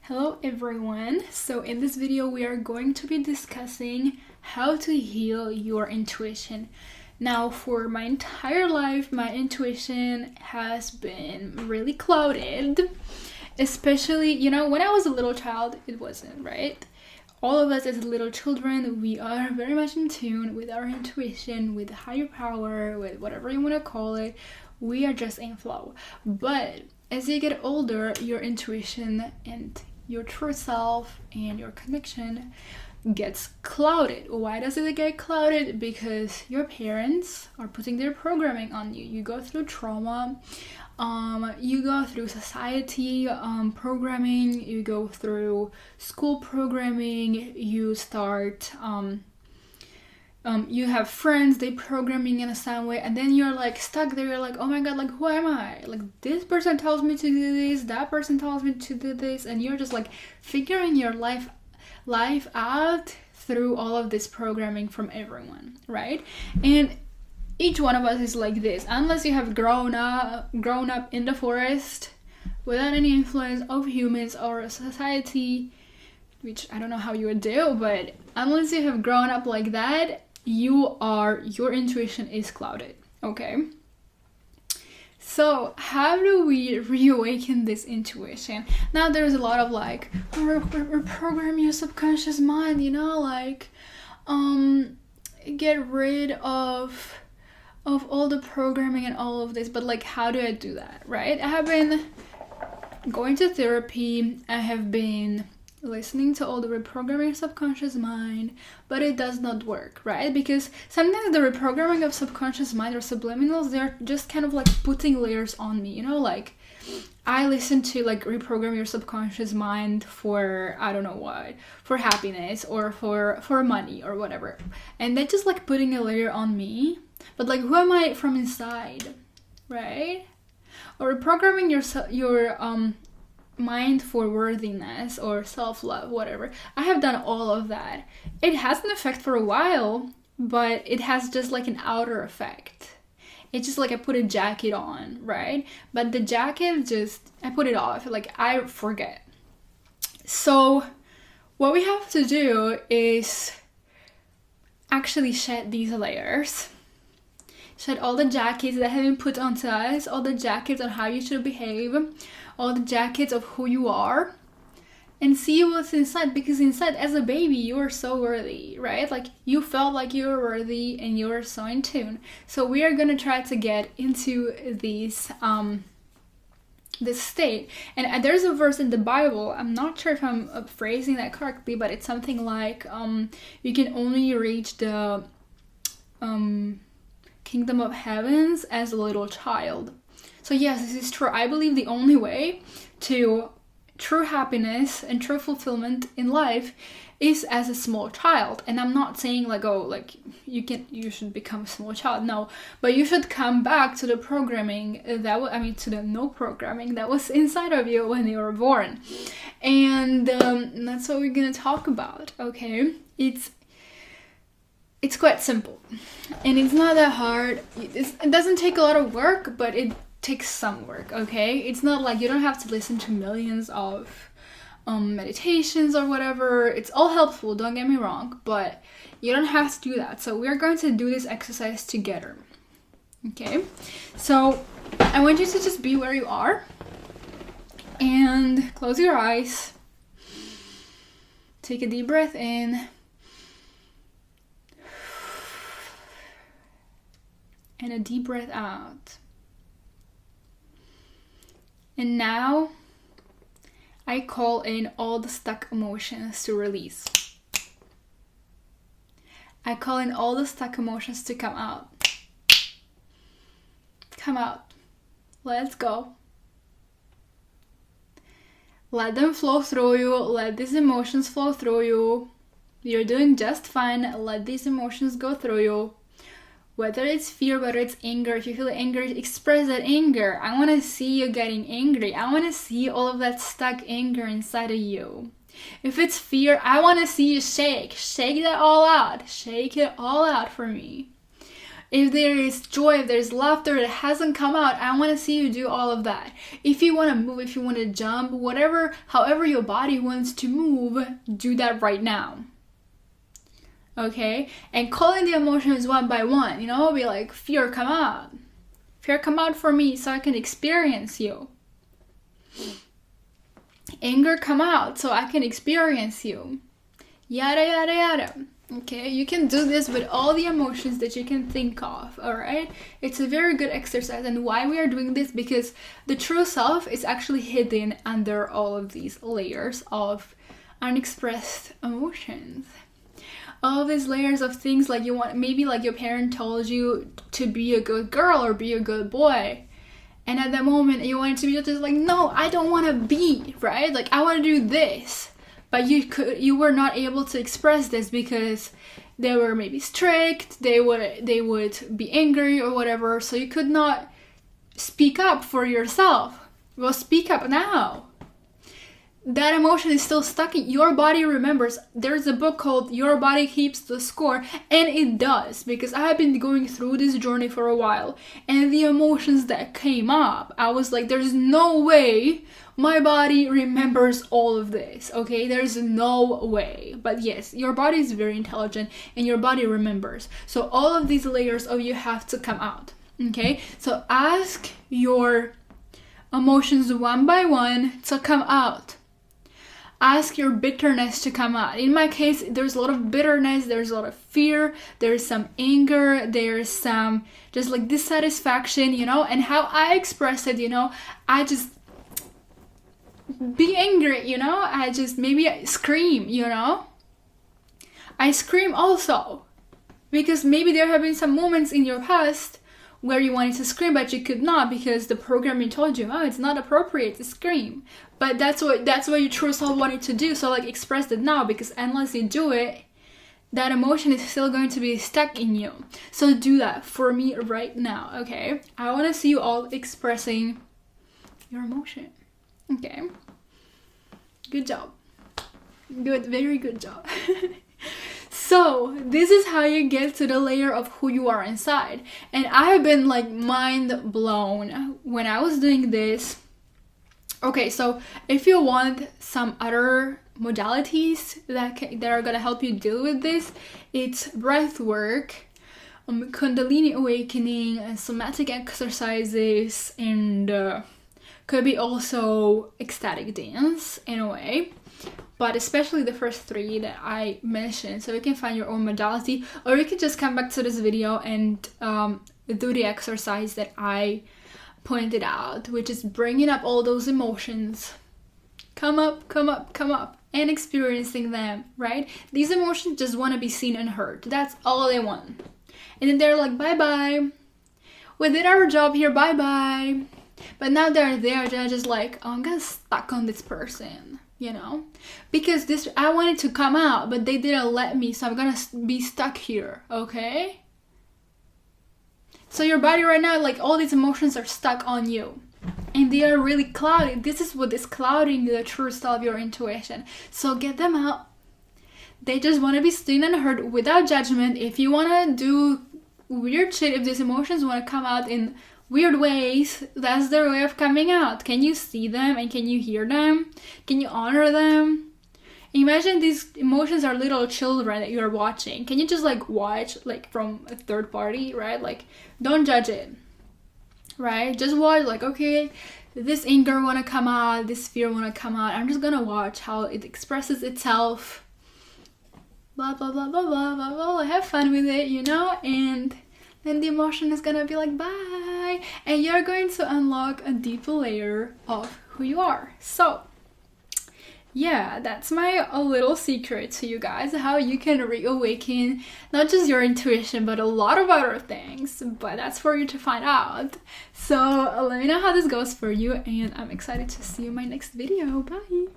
Hello everyone. So in this video we are going to be discussing how to heal your intuition. Now for my entire life my intuition has been really clouded, especially when I was a little child it wasn't, right? All of us as little children, we are very much in tune with our intuition, with higher power, with whatever you want to call it. We are just in flow. But as you get older, your intuition and your true self and your connection gets clouded. Why does it get clouded? Because your parents are putting their programming on you. You go through trauma, you go through society programming, you go through school programming, you start you have friends, they programming in a certain way, and then you're like stuck there. You're like, oh my god, like who am I? Like this person tells me to do this, that person tells me to do this, and you're just like figuring your life out through all of this programming from everyone, right? And each one of us is like this, unless you have grown up in the forest without any influence of humans or society, which I don't know how you would do, but unless you have grown up like that, your intuition is clouded, okay? So how do we reawaken this intuition? Now there's a lot of like, reprogram your subconscious mind, get rid of all the programming and all of this, but like how do I do that, right? I have been going to therapy, I have been listening to all the reprogramming subconscious mind, but it does not work, right? Because sometimes the reprogramming of subconscious mind or subliminals, they're just kind of like putting layers on me, like I listen to like reprogram your subconscious mind for I don't know what, for happiness or for money or whatever, and they're just like putting a layer on me, but like who am I from inside, right? Or reprogramming your mind for worthiness or self-love, whatever. I have done all of that. It has an effect for a while, but it has just like an outer effect. It's just like I put a jacket on, right? But the jacket I put it off, like I forget. So what we have to do is actually shed these layers. Shed all the jackets that have been put onto us, all the jackets on how you should behave, all the jackets of who you are, and see what's inside. Because inside, as a baby, you are so worthy, right? Like you felt like you were worthy and you were so in tune. So we are gonna try to get into this state. And there's a verse in the Bible, I'm not sure if I'm phrasing that correctly, but it's something like you can only reach the kingdom of heavens as a little child. So yes, this is true. I believe the only way to true happiness and true fulfillment in life is as a small child. And I'm not saying like, oh, like you should become a small child. No, but you should come back to the programming to the no programming that was inside of you when you were born. And that's what we're gonna talk about, okay? It's quite simple, and it's not that hard. It doesn't take a lot of work, but it takes some work, okay? It's not like you don't have to listen to millions of meditations or whatever. It's all helpful, don't get me wrong, but you don't have to do that. So we're going to do this exercise together, okay? So I want you to just be where you are and close your eyes. Take a deep breath in. And a deep breath out. And now I call in all the stuck emotions to release. I call in all the stuck emotions to come out. Come out. Let's go. Let them flow through you. Let these emotions flow through you. You're doing just fine. Let these emotions go through you. Whether it's fear, whether it's anger, if you feel angry, express that anger. I want to see you getting angry. I want to see all of that stuck anger inside of you. If it's fear, I want to see you shake. Shake that all out. Shake it all out for me. If there is joy, if there's laughter that hasn't come out, I want to see you do all of that. If you want to move, if you want to jump, whatever, however your body wants to move, do that right now. Okay? And calling the emotions one by one, you know, be like, fear, come out. Fear, come out for me so I can experience you. Anger, come out so I can experience you. Yada, yada, yada. Okay, you can do this with all the emotions that you can think of, alright? It's a very good exercise, and why we are doing this, because the true self is actually hidden under all of these layers of unexpressed emotions. All of these layers of things, like you want, maybe like your parent told you to be a good girl or be a good boy, and at that moment you wanted to be just like, no, I don't want to be, right? Like, I want to do this. But you were not able to express this because they were maybe strict, they would be angry or whatever, so you could not speak up for yourself. Well, speak up now. That emotion is still stuck in your body. Remembers. There's a book called Your Body Keeps the Score, and it does, because I have been going through this journey for a while, and the emotions that came up, I was like, there's no way my body remembers all of this, okay? There's no way. But yes, your body is very intelligent and your body remembers. So all of these layers of you have to come out, okay? So ask your emotions one by one to come out. Ask your bitterness to come out. In my case, there's a lot of bitterness, there's a lot of fear, there's some anger, there's some just like dissatisfaction, you know? And how I express it, you know, I just be angry, you know? I scream, you know? I scream also. Because maybe there have been some moments in your past where you wanted to scream but you could not because the programming told you, oh, it's not appropriate to scream. But that's what your true self wanted to do. So like, express it now, because unless you do it, that emotion is still going to be stuck in you. So do that for me right now, okay? I want to see you all expressing your emotion. Okay. Good job. Good, very good job. So this is how you get to the layer of who you are inside. And I have been like mind blown when I was doing this. Okay, so if you want some other modalities that are gonna help you deal with this, it's breath work, Kundalini awakening, and somatic exercises, and could be also ecstatic dance in a way. But especially the first three that I mentioned, so you can find your own modality, or you can just come back to this video and do the exercise that I pointed out, which is bringing up all those emotions. Come up, come up, come up, and experiencing them, right? These emotions just want to be seen and heard. That's all they want. And then they're like, bye-bye. We did our job here, bye-bye. But now they're there, they're just like, oh, I'm gonna stuck on this person. You know, because I wanted to come out, but they didn't let me, so I'm gonna be stuck here, okay? So your body right now, like, all these emotions are stuck on you, and they are really clouded. This is what is clouding the true self, your intuition. So get them out. They just want to be seen and heard without judgment. If you want to do weird shit, if these emotions want to come out in weird ways, that's their way of coming out. Can you see them and can you hear them? Can you honor them? Imagine these emotions are little children that you're watching. Can you just like watch like from a third party, right? Like, don't judge it, right? Just watch, like, okay, this anger wanna come out, this fear wanna come out. I'm just gonna watch how it expresses itself. Blah, blah, blah, blah, blah, blah, blah. Have fun with it, you know? And then the emotion is gonna be like, bye, and you're going to unlock a deeper layer of who you are. So yeah, that's my little secret to you guys, how you can reawaken not just your intuition but a lot of other things, but that's for you to find out. So let me know how this goes for you, and I'm excited to see you in my next video. Bye.